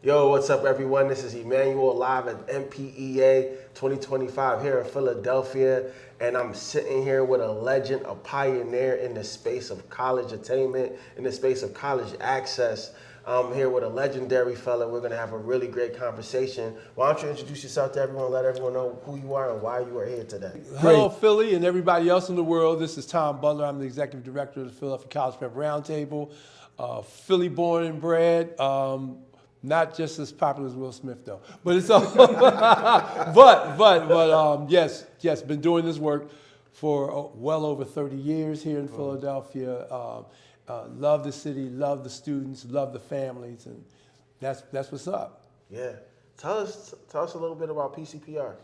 Yo, what's up, everyone? This is Emmanuel live at NPEA 2025 here in Philadelphia, and I'm sitting here with a legend, a pioneer in the space of college attainment, in the space of college access. I'm here with a legendary fella. We're going to have a really great conversation. Why don't you introduce yourself to everyone, let everyone know who you are and why you are here today. Hello, Philly, and everybody else in the world. This is Tom Butler. I'm the executive director of the Philadelphia College Prep Roundtable. Philly born and bred. Not just as popular as Will Smith though, but it's all. Yes, been doing this work for well over 30 years here in Philadelphia. Love the city, love the students, love the families, and that's what's up. Yeah, tell us a little bit about PCPR.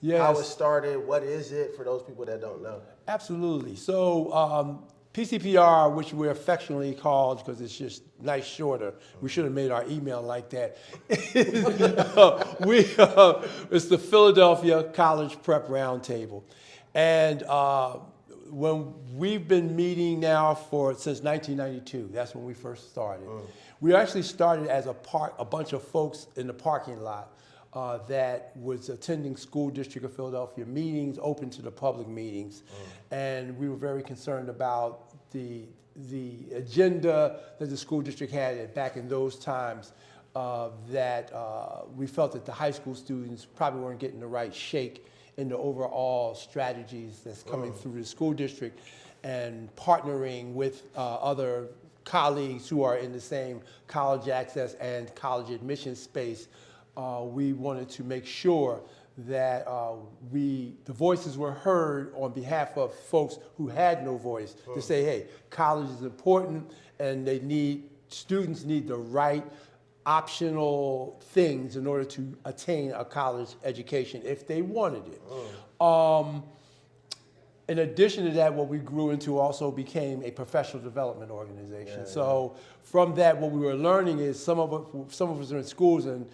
Yes. How it started, what is it for those people that don't know? Absolutely. So PCPR, which we're affectionately called because it's just nice shorter. We should have made our email like that. It's the Philadelphia College Prep Roundtable. And when we've been meeting now since 1992, that's when we first started. We actually started as a bunch of folks in the parking lot that was attending school district of Philadelphia meetings, open to the public meetings. And we were very concerned about the agenda that the school district had back in those times, that we felt that the high school students probably weren't getting the right shake in the overall strategies that's coming through the school district, and partnering with other colleagues who are in the same college access and college admission space. We wanted to make sure that the voices were heard on behalf of folks who had no voice, to say, hey, college is important, and students need the right optional things in order to attain a college education if they wanted it. In addition to that, what we grew into also became a professional development organization. From that, what we were learning is some of us are in schools, and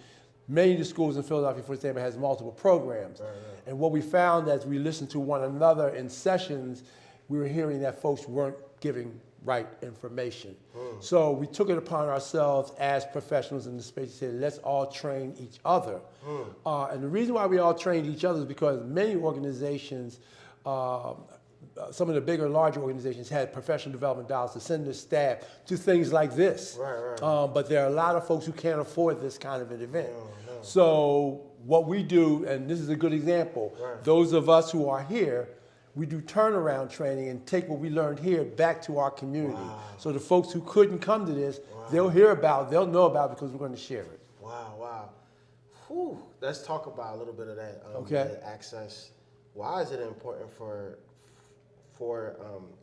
many of the schools in Philadelphia, for example, has multiple programs. And what we found as we listened to one another in sessions, we were hearing that folks weren't giving right information. So we took it upon ourselves as professionals in the space to say, let's all train each other. And the reason why we all trained each other is because many organizations, some of the bigger, larger organizations had professional development dollars to send their staff to things like this. But there are a lot of folks who can't afford this kind of an event. So what we do, and this is a good example, those of us who are here, we do turnaround training and take what we learned here back to our community. So the folks who couldn't come to this, they'll know about it because we're going to share it. Wow. Whew. Let's talk about a little bit of that. Okay. Access. Why is it important for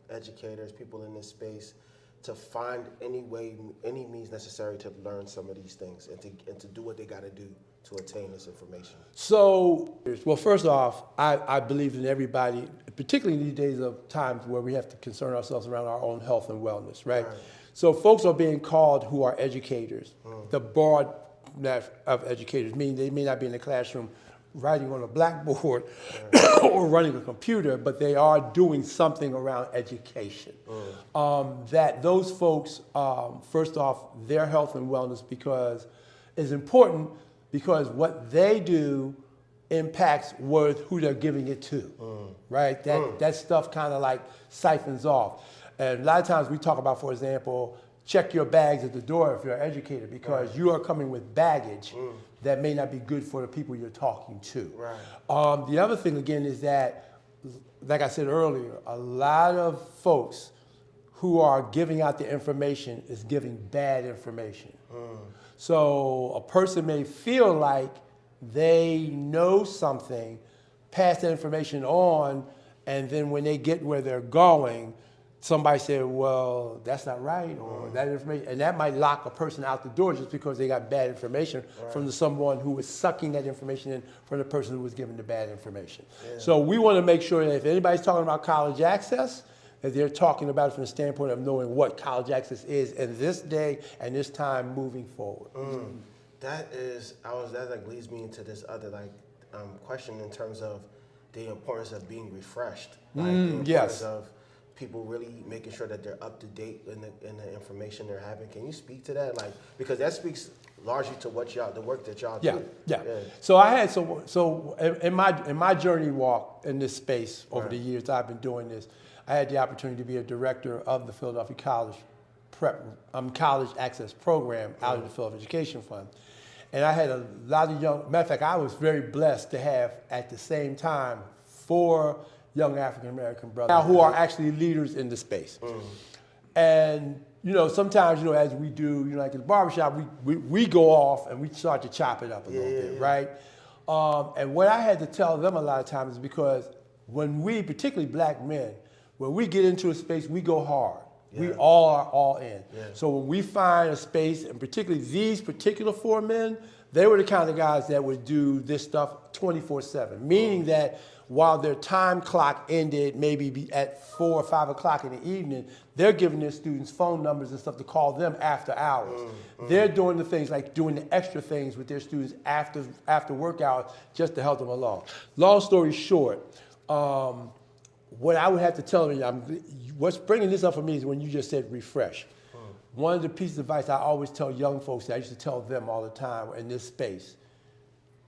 educators, people in this space, to find any means necessary to learn some of these things and to do what they got to do to attain this information? So, well, first off, I believe in everybody, particularly in these days of times where we have to concern ourselves around our own health and wellness, right? So folks are being called who are educators, the broad net of educators, meaning they may not be in the classroom writing on a blackboard or running a computer, but they are doing something around education. That those folks, first off, their health and wellness is important because what they do impacts who they're giving it to, right? That stuff kind of like siphons off. And a lot of times we talk about, for example, check your bags at the door if you're an educator, because you are coming with baggage that may not be good for the people you're talking to. The other thing, again, is that, like I said earlier, a lot of folks who are giving out the information is giving bad information. So a person may feel like they know something, pass that information on, and then when they get where they're going, somebody said, well, that's not right, or that information, and that might lock a person out the door just because they got bad information from someone who was sucking that information in from the person who was giving the bad information. So we want to make sure that if anybody's talking about college access, that they're talking about it from the standpoint of knowing what college access is in this day and this time moving forward. That leads me into this other question in terms of the importance of being refreshed. The importance of people really making sure that they're up to date in the information they're having. Can you speak to that? Like, because that speaks largely to the work that y'all do. Yeah. So I had in my journey walk in this space over Right. the years I've been doing this, I had the opportunity to be a director of the Philadelphia College Prep College Access Program out of the Philadelphia Education Fund. And I had a lot of matter of fact, I was very blessed to have at the same time 4 young African American brothers now who are actually leaders in the space. And sometimes as we do, like in the barbershop, we go off and we start to chop it up a little bit, right? And what I had to tell them a lot of times is because when we, particularly black men, when we get into a space, we go hard. Yeah. We all are all in. Yeah. So when we find a space, and particularly these particular 4 men, they were the kind of guys that would do this stuff 24/7, meaning that while their time clock ended maybe at 4 or 5 o'clock in the evening, they're giving their students phone numbers and stuff to call them after hours. They're doing the things like doing the extra things with their students after work hours just to help them along. Long story short, what I would have to tell them, what's bringing this up for me is when you just said refresh. One of the pieces of advice I always tell young folks, that I used to tell them all the time in this space,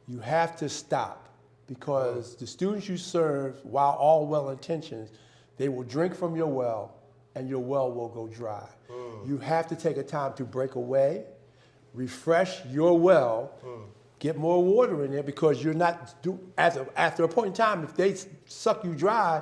you have to stop, because the students you serve, while all well-intentioned, they will drink from your well and your well will go dry. You have to take a time to break away, refresh your well, get more water in there, because you're not, after a point in time, if they suck you dry,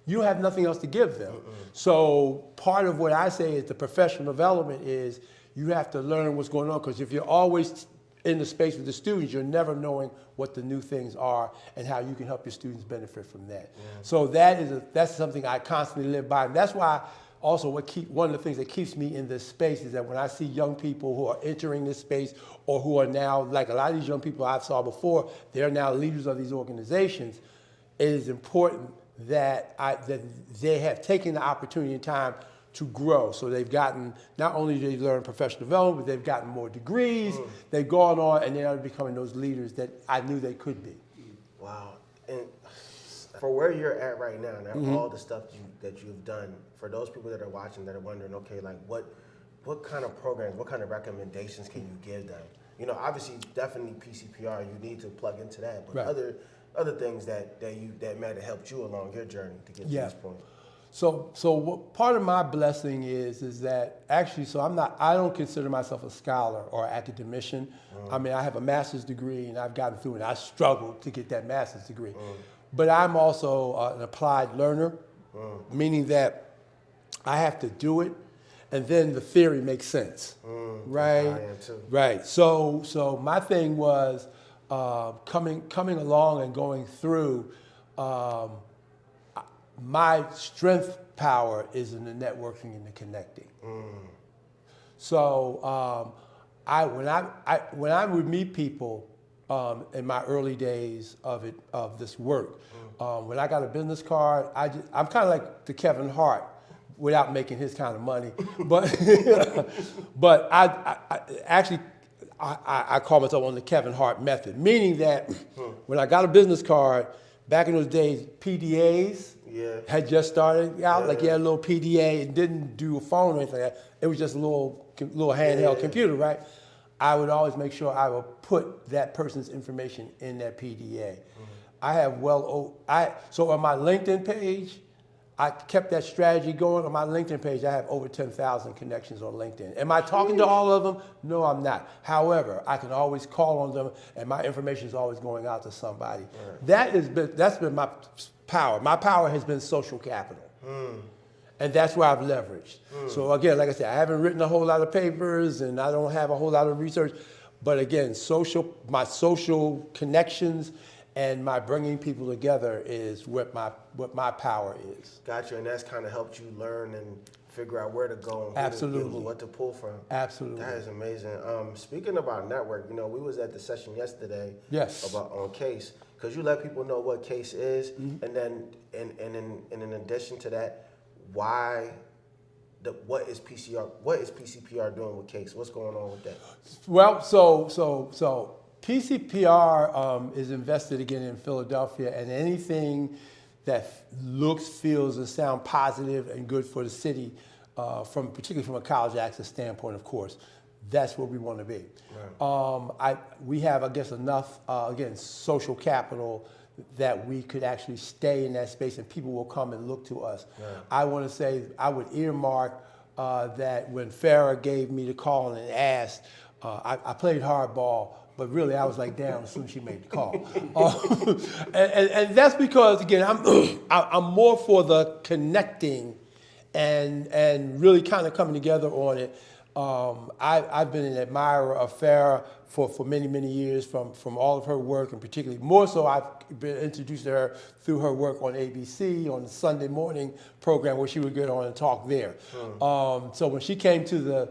you have nothing else to give them. So part of what I say is the professional development is you have to learn what's going on, because if you're always in the space with the students, you're never knowing what the new things are and how you can help your students benefit from that. Yeah. So that's something I constantly live by. And that's why also one of the things that keeps me in this space is that when I see young people who are entering this space, or who are now, like a lot of these young people I saw before, they're now leaders of these organizations, it is important that they have taken the opportunity and time to grow. So they've gotten, not only did they learn professional development, but they've gotten more degrees, they've gone on, and they are becoming those leaders that I knew they could be. Wow. And for where you're at right now, and all the stuff that you've done, for those people that are watching that are wondering, okay, like what kind of programs, what kind of recommendations can you give them? Obviously, definitely PCPR, you need to plug into that, but other things that might have helped you along your journey to get to this point. So what part of my blessing is that actually, I don't consider myself a scholar or academician. I mean, I have a master's degree and I've gotten through it. I struggled to get that master's degree. But I'm also an applied learner, meaning that I have to do it and then the theory makes sense, right? I am too. Right. So my thing was coming along and going through. My strength power is in the networking and the connecting. So when I would meet people in my early days of this work, when I got a business card, I'm kind of like the Kevin Hart, without making his kind of money, but I call myself on the Kevin Hart method, meaning that when I got a business card, back in those days, PDAs had just started out. Like you had a little PDA, and didn't do a phone or anything like that. It was just a little handheld computer, right? I would always make sure I would put that person's information in that PDA. I have so on my LinkedIn page, I kept that strategy going. On my LinkedIn page, I have over 10,000 connections on LinkedIn. Am I talking to all of them? No, I'm not. However, I can always call on them, and my information is always going out to somebody. Right. That's been my power. My power has been social capital. And that's where I've leveraged. So again, like I said, I haven't written a whole lot of papers, and I don't have a whole lot of research. But again, my social connections and my bringing people together is what my power is. Gotcha, and that's kind of helped you learn and figure out where to go and Absolutely. What to pull from. Absolutely. That is amazing. Speaking about network, we was at the session yesterday. Yes. On CASE. Could you let people know what CASE is, and then in addition to that, what is PCPR doing with CASE? What's going on with that? Well, so PCPR is invested again in Philadelphia, and anything that looks, feels, and sound positive and good for the city, particularly from a college access standpoint, of course. That's where we want to be. Right. We have, I guess, enough, again, social capital that we could actually stay in that space and people will come and look to us. Right. I want to say I would earmark that when Farrah gave me the call and asked, I played hardball, but really I was like down as soon as she made the call. And that's because, again, I'm more for the connecting and really kind of coming together on it. I've been an admirer of Farrah for many, many years from all of her work, and particularly more so I've been introduced to her through her work on ABC on the Sunday morning program where she would get on and talk there. So when she came to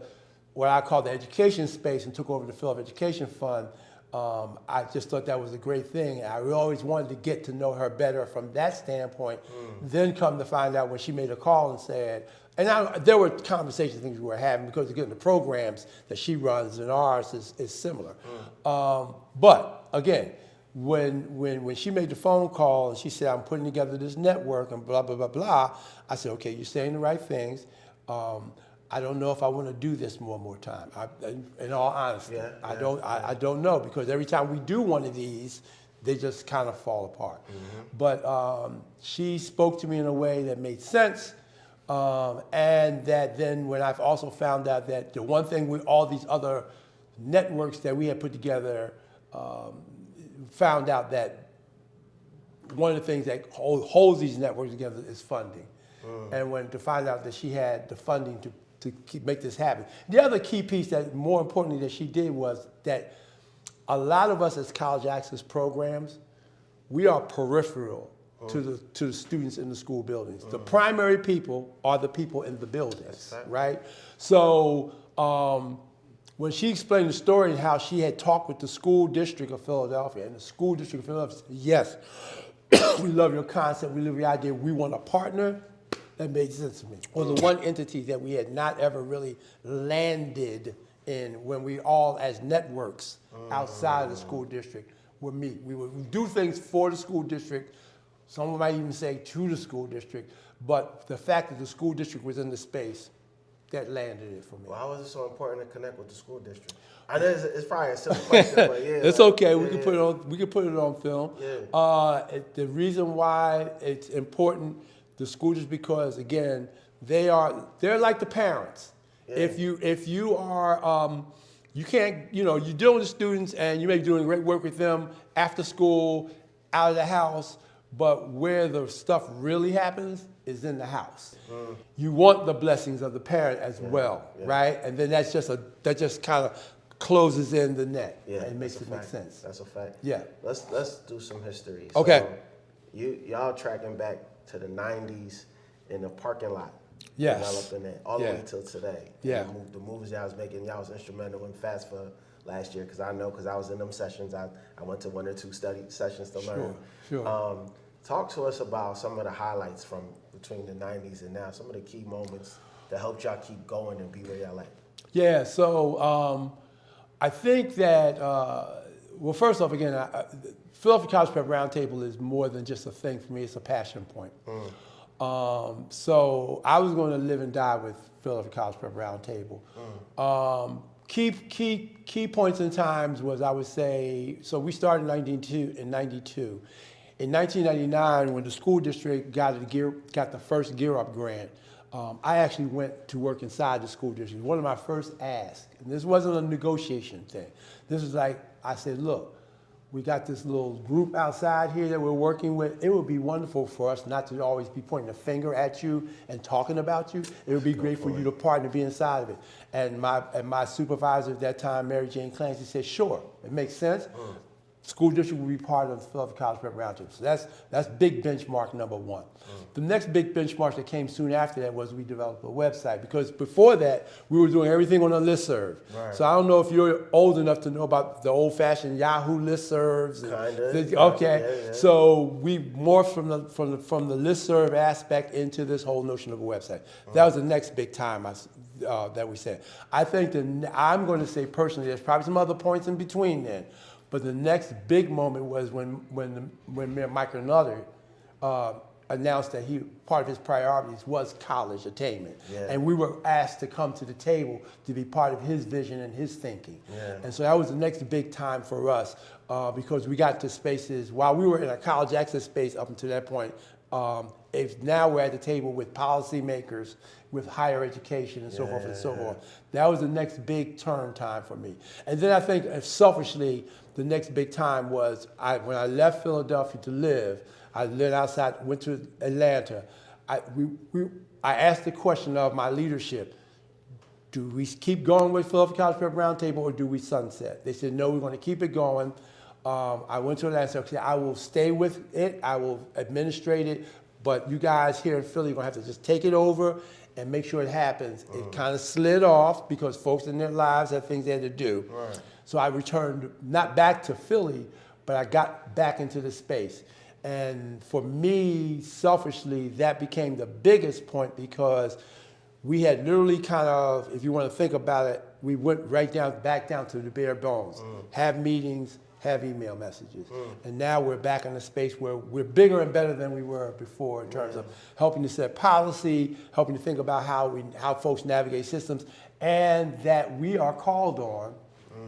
what I call the education space and took over the Philadelphia Education Fund, I just thought that was a great thing. I always wanted to get to know her better from that standpoint. Then come to find out when she made a call and said, there were conversations, things we were having, because again, the programs that she runs and ours is similar. But again, when she made the phone call and she said, I'm putting together this network and blah, blah, blah, blah, I said, okay, you're saying the right things. I don't know if I want to do this more time. In all honesty, I don't know, because every time we do one of these, they just kind of fall apart. But she spoke to me in a way that made sense. And that then when I've also found out that the one thing with all these other networks that we had put together, found out that one of the things that holds these networks together is funding. And to find out that she had the funding to make this happen. The other key piece that more importantly that she did was that a lot of us as college access programs, we are peripheral to the students in the school buildings. The primary people are the people in the buildings, right? So when she explained the story and how she had talked with the school district of Philadelphia, and the school district of Philadelphia said, yes, we love your concept, we love your idea, we want to partner, that made sense to me. Or the one entity that we had not ever really landed in when we all as networks outside of the school district would meet. We would do things for the school district. Some might even say to the school district, but the fact that the school district was in the space, that landed it for me. Why was it so important to connect with the school district? I know it's probably a simple question, but yeah. It's okay. We can put it on. We can put it on film. Yeah. The reason why it's important, the school district, because again, they're like the parents. Yeah. If you are you can't, you're dealing with students and you may be doing great work with them after school, out of the house. But where the stuff really happens is in the house. You want the blessings of the parent as well, right? And then that just kind of closes in the net and makes it make sense. That's a fact. Yeah. Let's do some history. Okay. So y'all tracking back to the 90s in the parking lot. Yes. Developing that all the way till today. Yeah. The moves y'all was making, y'all was instrumental in FAFSA last year, because I was in them sessions. I went to 1 or 2 study sessions to learn. Sure. Talk to us about some of the highlights from between the 90s and now, some of the key moments that helped y'all keep going and be where y'all at. Yeah, so I think that, well, first off, again, Philadelphia College Prep Roundtable is more than just a thing for me, it's a passion point. So I was going to live and die with Philadelphia College Prep Roundtable. Key points in times was, I would say, so we started in 92. In 1999, when the school district got the first Gear Up grant, I actually went to work inside the school district. One of my first asks, and this wasn't a negotiation thing. This was like, I said, look, we got this little group outside here that we're working with. It would be wonderful for us not to always be pointing a finger at you and talking about you. It would be great for you to partner, be inside of it. And my supervisor at that time, Mary Jane Clancy, said, sure, it makes sense. School district will be part of the Philadelphia College Prep Roundtable. So that's big benchmark number one. The next big benchmark that came soon after that was we developed a website, because before that, we were doing everything on a listserv. Right. So I don't know if you're old enough to know about the old-fashioned Yahoo listservs. Kinda. Okay. Yeah. So we morphed from the listserv aspect into this whole notion of a website. That was the next big time that we said. I think I'm going to say personally, there's probably some other points in between then. But the next big moment was when Mayor Mike Another announced that part of his priorities was college attainment. Yeah. And we were asked to come to the table to be part of his vision and his thinking. Yeah. And so that was the next big time for us because we got to spaces, while we were in a college access space up until that point, if now we're at the table with policymakers, with higher education and so forth and so forth. That was the next big turn time for me. And then I think selfishly, the next big time was when I left Philadelphia to live, I lived outside, went to Atlanta. I asked the question of my leadership, do we keep going with Philadelphia College Prep Roundtable or do we sunset? They said, no, we're going to keep it going. I went to Atlanta and said, okay, I will stay with it, I will administrate it, but you guys here in Philly are going to have to just take it over and make sure it happens. It kind of slid off because folks in their lives had things they had to do. Right. So I returned, not back to Philly, but I got back into the space. And for me, selfishly, that became the biggest point because we had literally kind of, if you want to think about it, we went back down to the bare bones. Have meetings, have email messages. And now we're back in a space where we're bigger and better than we were before in terms of helping to set policy, helping to think about how folks navigate systems, and that we are called on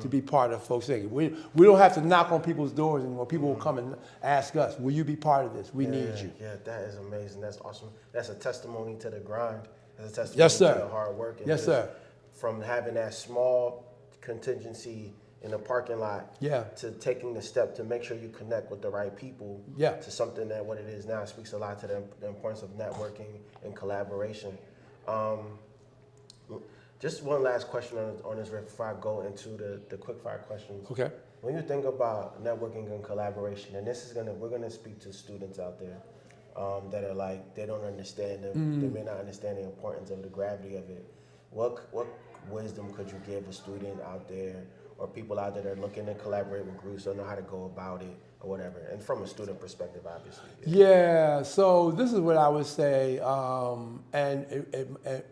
to be part of folks thinking. We don't have to knock on people's doors anymore. People will come and ask us, will you be part of this? We need you. Yeah, that is amazing. That's awesome. That's a testimony to the grind. That's a testimony Yes, sir. to the hard work. And Yes, sir. From having that small contingency in the parking lot to taking the step to make sure you connect with the right people to something that what it is now speaks a lot to the importance of networking and collaboration. Just one last question on this before I go into the quick fire questions. Okay. When you think about networking and collaboration, and we're gonna speak to students out there that are like they don't understand they may not understand the importance of the gravity of it. What wisdom could you give a student out there or people out there that are looking to collaborate with groups, don't know how to go about it or whatever, and from a student perspective, obviously. Yeah, so this is what I would say, and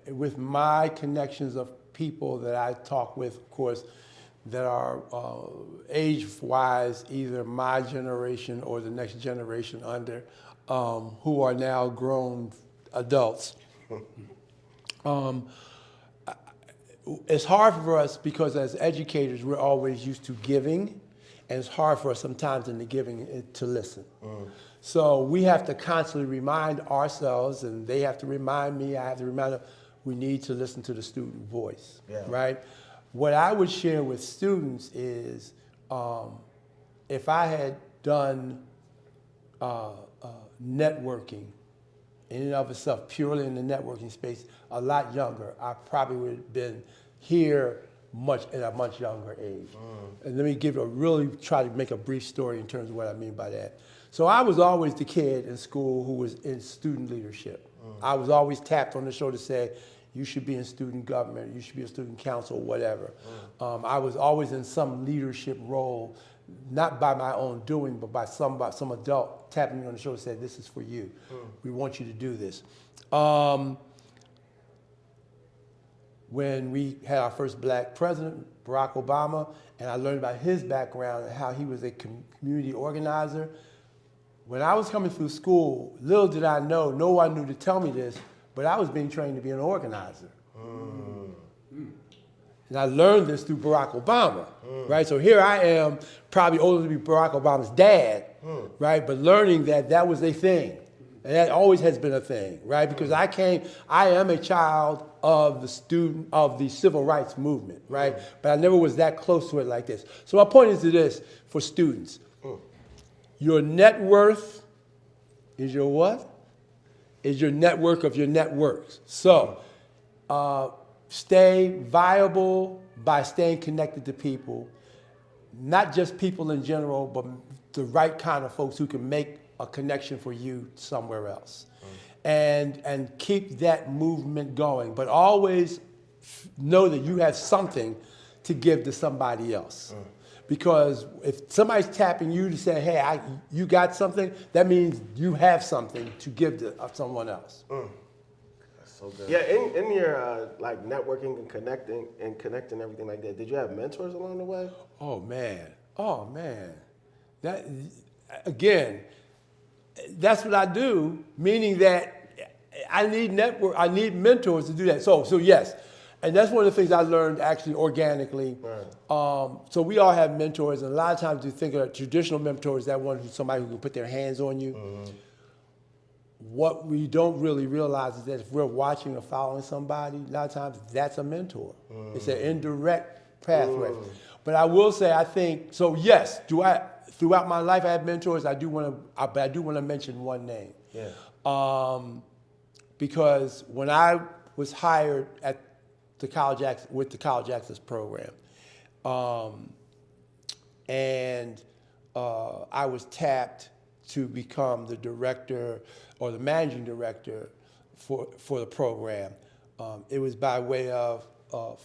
with my connections of people that I talk with, of course, that are age-wise, either my generation or the next generation under, who are now grown adults. It's hard for us because as educators, we're always used to giving, and it's hard for us sometimes in the giving to listen. So we have to constantly remind ourselves, and they have to remind me, I have to remind them, we need to listen to the student voice, right? What I would share with students is if I had done networking in and of itself, purely in the networking space, a lot younger, I probably would have been here at a much younger age. And let me try to make a brief story in terms of what I mean by that. So I was always the kid in school who was in student leadership. I was always tapped on the shoulder to say, you should be in student government, you should be a student council, whatever. I was always in some leadership role, not by my own doing, but by some adult tapping me on the shoulder and saying, this is for you. We want you to do this. When we had our first black president, Barack Obama, and I learned about his background and how he was a community organizer. When I was coming through school, little did I know, no one knew to tell me this, but I was being trained to be an organizer. And I learned this through Barack Obama, right? So here I am, probably older to be Barack Obama's dad, right? But learning that was a thing. And that always has been a thing, right? Because I am a child of the civil rights movement, right? But I never was that close to it like this. So my point is to this for students. Your net worth is your what? Is your network of your networks. So stay viable by staying connected to people, not just people in general, but the right kind of folks who can make a connection for you somewhere else. And keep that movement going, but always know that you have something to give to somebody else. Because if somebody's tapping you to say, hey, you got something, that means you have something to give to someone else. That's so good. Yeah, in your like networking and connecting everything like that, did you have mentors along the way? Oh man. That, again, that's what I do, meaning that I need mentors to do that. So yes, and that's one of the things I learned actually organically. Right. So we all have mentors, and a lot of times you think of traditional mentors, that one who's somebody who can put their hands on you. Mm-hmm. What we don't really realize is that if we're watching or following somebody, a lot of times that's a mentor. Mm. It's an indirect pathway. Mm. But I will say, I think, so yes, throughout my life I have mentors. But I do want to mention one name. Yeah. Because when I was hired at with the College Access Program, and I was tapped to become the director or the managing director for the program. It was by way of,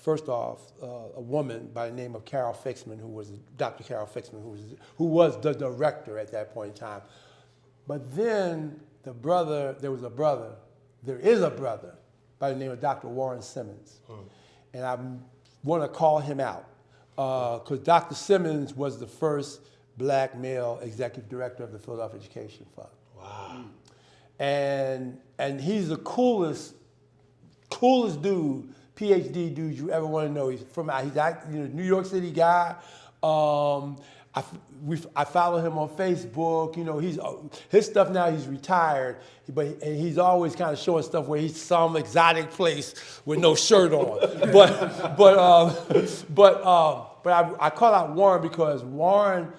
first off, a woman by the name of Carol Fixman, Dr. Carol Fixman, who was the director at that point in time. But then there is a brother by the name of Dr. Warren Simmons. And I want to call him out because Dr. Simmons was the first black male executive director of the Philadelphia Education Fund. Wow. And he's the coolest dude, PhD dude you ever want to know. He's New York City guy. I follow him on Facebook. You know, his stuff now. He's retired, but he's always kind of showing stuff where he's some exotic place with no shirt on. but I call out Warren because Warren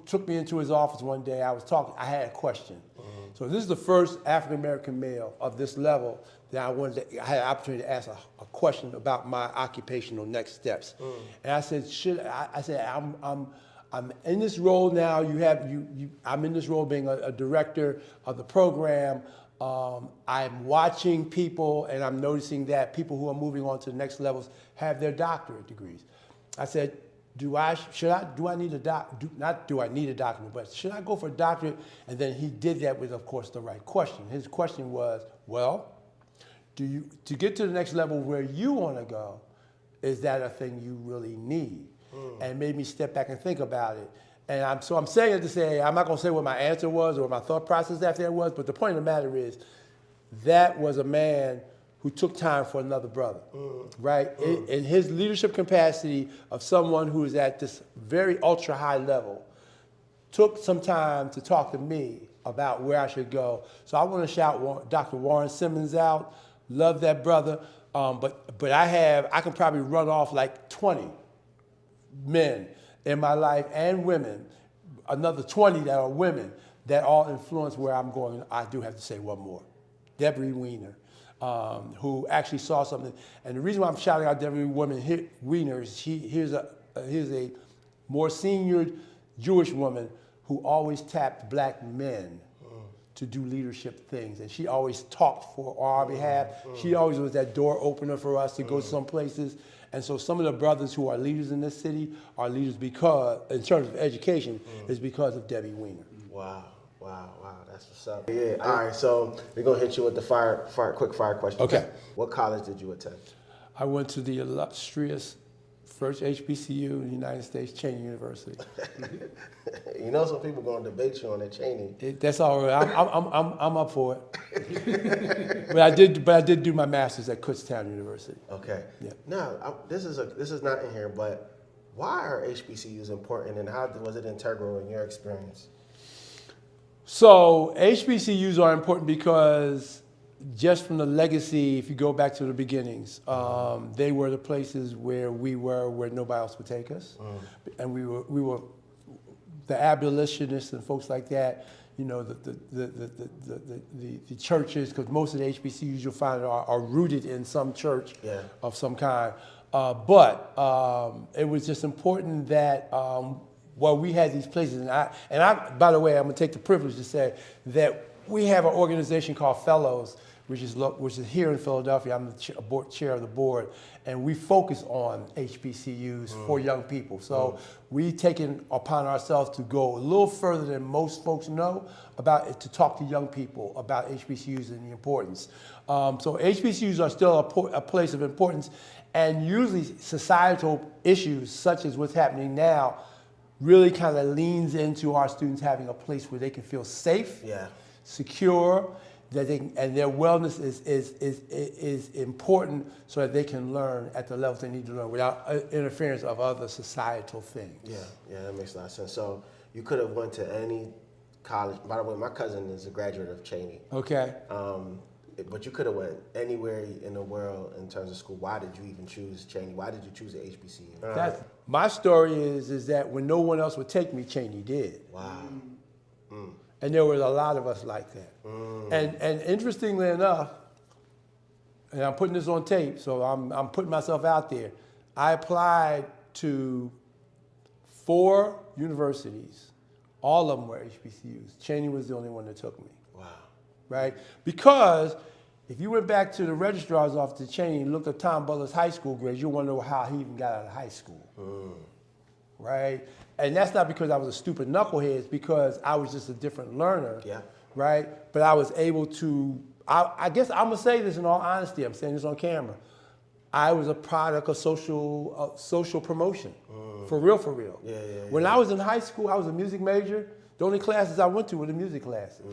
took me into his office one day. I had a question. Mm-hmm. So this is the first African American male of this level that I had an opportunity to ask a question about my occupational next steps. Mm. And I said, I'm in this role now. I'm in this role being a director of the program. I'm watching people, and I'm noticing that people who are moving on to the next levels have their doctorate degrees. I said, do I need a doctorate, but should I go for a doctorate? And then he did that with, of course, the right question. His question was, well, to get to the next level where you want to go, is that a thing you really need? And made me step back and think about it. And I'm saying it to say, I'm not going to say what my answer was or my thought process after that was, but the point of the matter is, that was a man who took time for another brother, right? In his leadership capacity of someone who is at this very ultra high level, took some time to talk to me about where I should go. So I want to shout Dr. Warren Simmons out. Love that brother. But I can probably run off like 20 men in my life and women, another 20 that are women that all influence where I'm going. I do have to say one more. Debbie Weiner, who actually saw something. And the reason why I'm shouting out Debbie Weiner is here's a more senior Jewish woman who always tapped black men to do leadership things. And she always talked for our behalf. She always was that door opener for us to go some places. And so some of the brothers who are leaders in this city are leaders because, in terms of education, is because of Debbie Weiner. Wow, that's what's up. Yeah, all right, so we're gonna hit you with the quick fire question. Okay. What college did you attend? I went to the illustrious first HBCU in the United States, Cheney University. You know, some people gonna debate you on that Cheney. That's all right. I'm up for it. but I did do my master's at Kutztown University. Okay. Yeah. Now, this is not in here, but why are HBCUs important, and how was it integral in your experience? So HBCUs are important because just from the legacy, if you go back to the beginnings, they were the places where nobody else would take us, and we were the abolitionists and folks like that. You know, the churches, because most of the HBCUs you'll find are rooted in some church of some kind. But it was just important that we had these places, and I by the way, I'm gonna take the privilege to say that we have an organization called Fellows, which is here in Philadelphia. I'm the chair of the board, and we focus on HBCUs for young people. So we've taken upon ourselves to go a little further than most folks know about it, to talk to young people about HBCUs and the importance. So HBCUs are still a place of importance, and usually societal issues such as what's happening now really kind of leans into our students having a place where they can feel safe, secure, that they can, and their wellness is important so that they can learn at the levels they need to learn without interference of other societal things. Yeah, that makes a lot of sense. So you could have went to any college. By the way, my cousin is a graduate of Cheney. Okay. But you could have went anywhere in the world in terms of school. Why did you even choose Cheney? Why did you choose the HBCU? My story is that when no one else would take me, Cheney did. Wow. And there was a lot of us like that. And interestingly enough, and I'm putting this on tape, so I'm putting myself out there. I applied to 4 universities. All of them were HBCUs. Cheney was the only one that took me. Wow. Right? Because if you went back to the registrar's office at Cheney and looked at Tom Butler's high school grades, you'll wonder how he even got out of high school. Right? And that's not because I was a stupid knucklehead, it's because I was just a different learner. Right? But I was able to, I guess I'm gonna say this in all honesty, I'm saying this on camera. I was a product of social promotion. For real. When I was in high school, I was a music major. The only classes I went to were the music classes,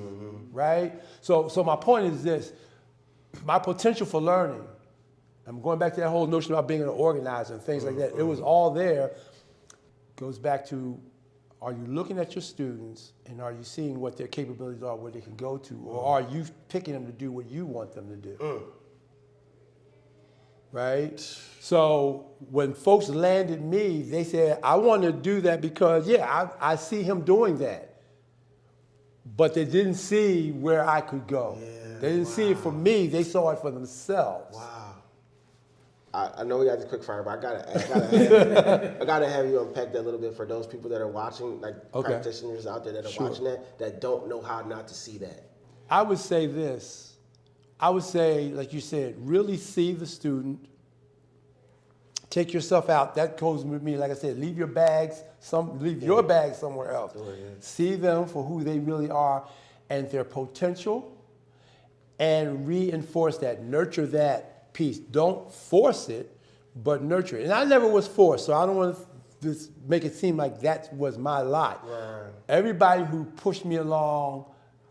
right? So my point is this, my potential for learning, I'm going back to that whole notion about being an organizer and things like that. It was all there. Goes back to, are you looking at your students and are you seeing what their capabilities are, where they can go to, or are you picking them to do what you want them to do? Right? So when folks landed me, they said, I want to do that because, I see him doing that. But they didn't see where I could go. They didn't see it for me, they saw it for themselves. Wow. I know we got this quick fire, but I gotta have you unpack that a little bit for those people that are watching, like practitioners out there that are watching that don't know how not to see that. I would say this. I would say, like you said, really see the student. Take yourself out. That goes with me. Like I said, leave your bags your bags somewhere else. See them for who they really are and their potential, and reinforce that. Nurture that piece. Don't force it, but nurture it. And I never was forced, so I don't want to make it seem like that was my lot. Everybody who pushed me along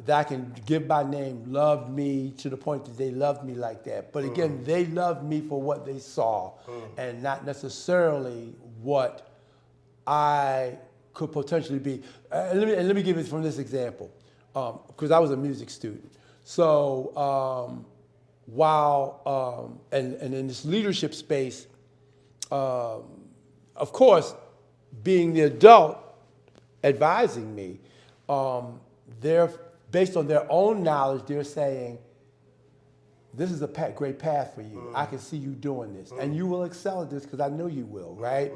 that I can give by name loved me to the point that they loved me like that. But again, they loved me for what they saw and not necessarily what I could potentially be. And let me give it from this example, because I was a music student. So while, and in this leadership space, of course, being the adult advising me, they're based on their own knowledge, they're saying, this is a great path for you. I can see you doing this. And you will excel at this because I know you will, right?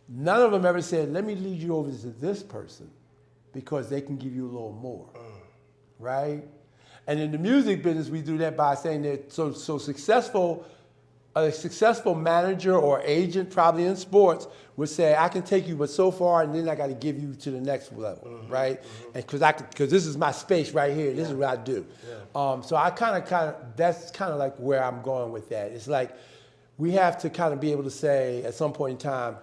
None of them ever said, let me lead you over to this person because they can give you a little more, right? And in the music business, we do that by saying that so successful, a successful manager or agent, probably in sports, would say, I can take you but so far, and then I got to give you to the next level, right? And because this is my space right here, this is what I do. So I kind of, that's kind of like where I'm going with that. It's like we have to kind of be able to say at some point in time,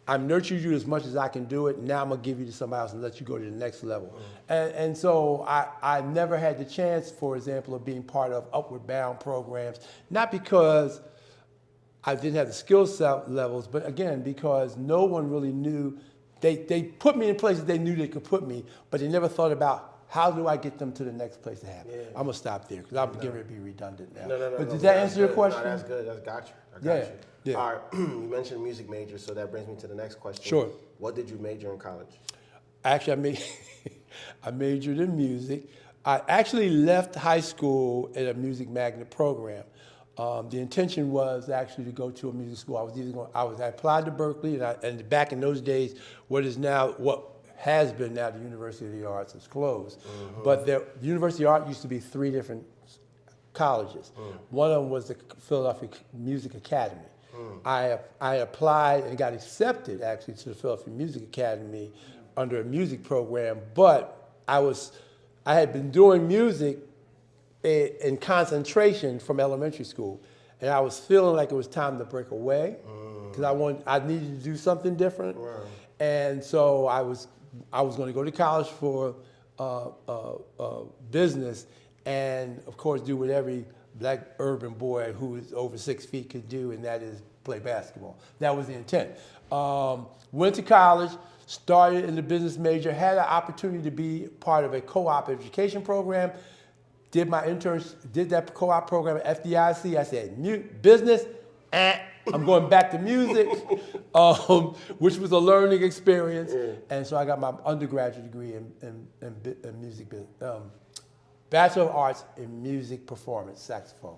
I've nurtured you as much as I can do it. Now I'm gonna give you to somebody else and let you go to the next level. And so I never had the chance, for example, of being part of Upward Bound programs, not because I didn't have the skill set levels, but again, because no one really knew. They put me in places they knew they could put me, but they never thought about how do I get them to the next place to happen. I'm gonna stop there because I'm getting ready to be redundant now. But did that answer your question? No, that's good. I got you. All right, you mentioned music major, so that brings me to the next question. Sure. What did you major in college? Actually, I majored in music. I actually left high school at a music magnet program. The intention was actually to go to a music school. I applied to Berkeley, and back in those days, what has been now the University of the Arts is closed. But the University of Art used to be 3 different colleges. One of them was the Philadelphia Music Academy. I applied and got accepted actually to the Philadelphia Music Academy under a music program, but I had been doing music in concentration from elementary school, and I was feeling like it was time to break away because I needed to do something different. And so I was going to go to college for business, and of course do what every black urban boy who is over 6 feet could do, and that is play basketball. That was the intent. Went to college, started in the business major, had an opportunity to be part of a co-op education program. Did my interns, did that co-op program at FDIC. I said, business, I'm going back to music, which was a learning experience. And so I got my undergraduate degree in music business, Bachelor of Arts in Music Performance, saxophone.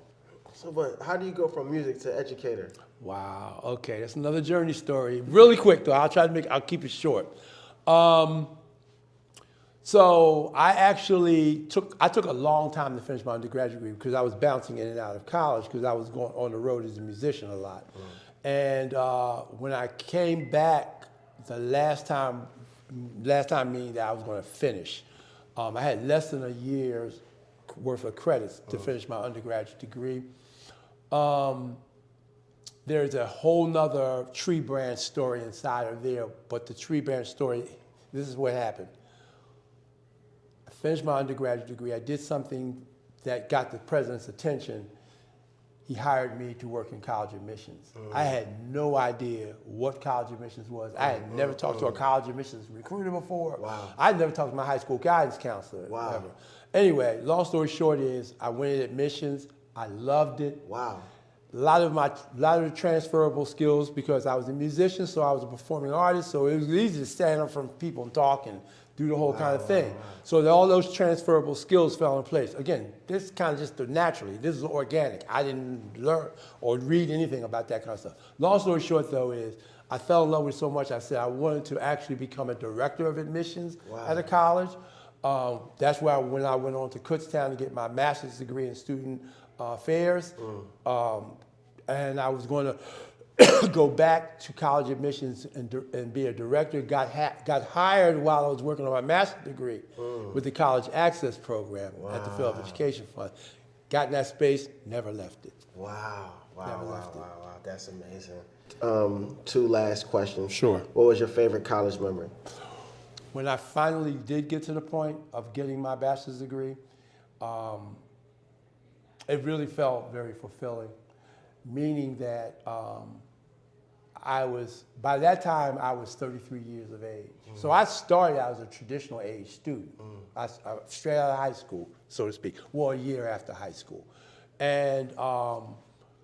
So, but how do you go from music to educator? Wow, okay, that's another journey story. Really quick though, I'll keep it short. So I took a long time to finish my undergraduate degree because I was bouncing in and out of college because I was going on the road as a musician a lot. And when I came back, the last time meaning that I was going to finish, I had less than a year's worth of credits to finish my undergraduate degree. There's a whole nother tree branch story inside of there, but the tree branch story, this is what happened. I finished my undergraduate degree. I did something that got the president's attention. He hired me to work in college admissions. I had no idea what college admissions was. I had never talked to a college admissions recruiter before. Wow. I'd never talked to my high school guidance counselor ever. Anyway, long story short is I went in admissions. I loved it. Wow. A lot of the transferable skills because I was a musician, so I was a performing artist, so it was easy to stand up from people and talk and do the whole kind of thing. So all those transferable skills fell in place. Again, this is kind of just naturally. This is organic. I didn't learn or read anything about that kind of stuff. Long story short, though, is I fell in love with it so much I said I wanted to actually become a director of admissions at a college. That's why when I went on to Kutztown to get my master's degree in student affairs, and I was going to go back to college admissions and be a director. Got hired while I was working on my master's degree with the College Access Program at the Philadelphia Education Fund. Got in that space, never left it. Wow. That's amazing. Two last questions. Sure. What was your favorite college memory? When I finally did get to the point of getting my bachelor's degree, it really felt very fulfilling, meaning that by that time, I was 33 years of age. So I started out as a traditional age student, I straight out of high school, so to speak, well, a year after high school. And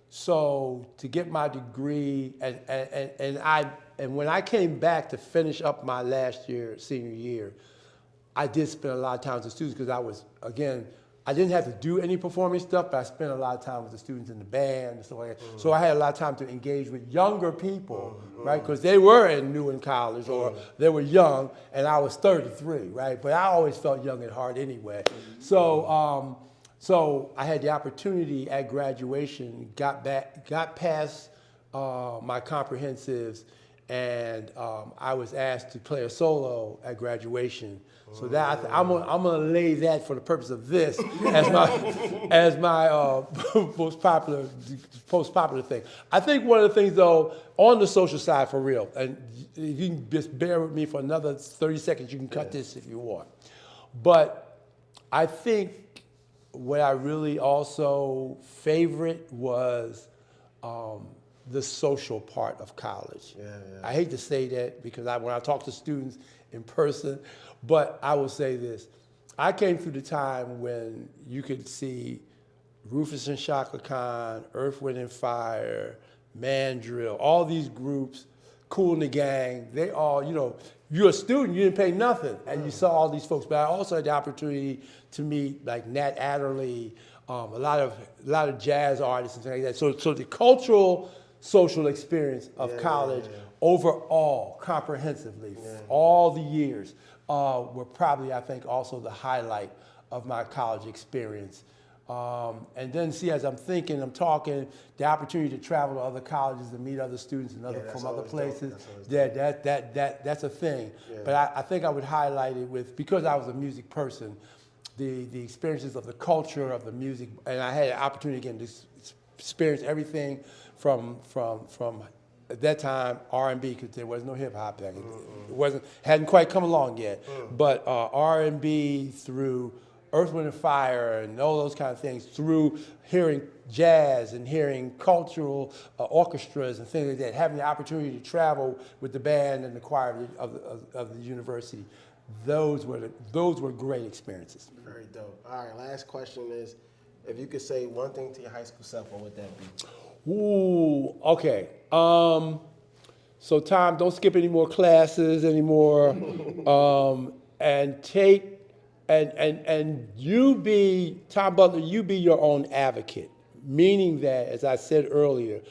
so to get my degree, and when I came back to finish up my last year, senior year, I did spend a lot of time with the students because I was, again, I didn't have to do any performing stuff, but I spent a lot of time with the students in the band and stuff like that. So I had a lot of time to engage with younger people, right? Because they were new in college or they were young, and I was 33, right? But I always felt young at heart anyway. So, so I had the opportunity at graduation, got past my comprehensives, and I was asked to play a solo at graduation. So that I'm gonna lay that for the purpose of this as my most popular thing. I think one of the things though on the social side for real, and if you can just bear with me for another 30 seconds, you can cut this if you want. But I think what I really also favorite was the social part of college. I hate to say that because when I talk to students in person, but I will say this. I came through the time when you could see Rufus and Shaka Khan, Earth, Wind and Fire, Mandrill, all these groups, Kool and the Gang, they all, you're a student, you didn't pay nothing, and you saw all these folks. But I also had the opportunity to meet like Nat Adderley, a lot of jazz artists and things like that. So the cultural, social experience of college overall, comprehensively, all the years, were probably, I think, also the highlight of my college experience. And then see, as I'm thinking, I'm talking, the opportunity to travel to other colleges and meet other students and from other places, that's a thing. But I think I would highlight it because I was a music person, the experiences of the culture of the music, and I had an opportunity again to experience everything from at that time R&B, because there was no hip hop back then. Hadn't quite come along yet. But R&B through Earth, Wind, and Fire and all those kind of things, through hearing jazz and hearing cultural orchestras and things like that, having the opportunity to travel with the band and the choir of the university. Those were great experiences. Very dope. All right, last question is, if you could say one thing to your high school self, what would that be? Ooh, okay. So Tom, don't skip any more classes anymore, and take, and you be, Tom Butler, you be your own advocate. Meaning that, as I said earlier,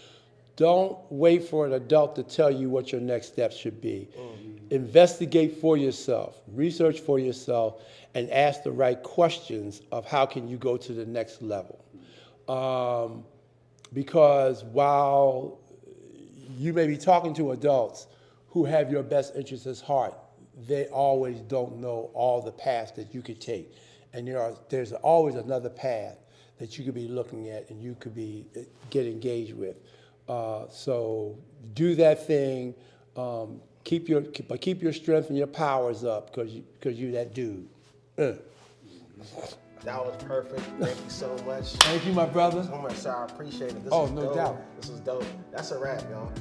don't wait for an adult to tell you what your next steps should be. Investigate for yourself, research for yourself, and ask the right questions of how can you go to the next level. Because while you may be talking to adults who have your best interests at heart, they always don't know all the paths that you could take. And there's always another path that you could be looking at and you could get engaged with. So do that thing. Keep your strength and your powers up, because you're that dude. That was perfect. Thank you so much. Thank you, my brother. So much, sir. I appreciate it. This Oh, was no dope. doubt. This was dope. That's a wrap, y'all.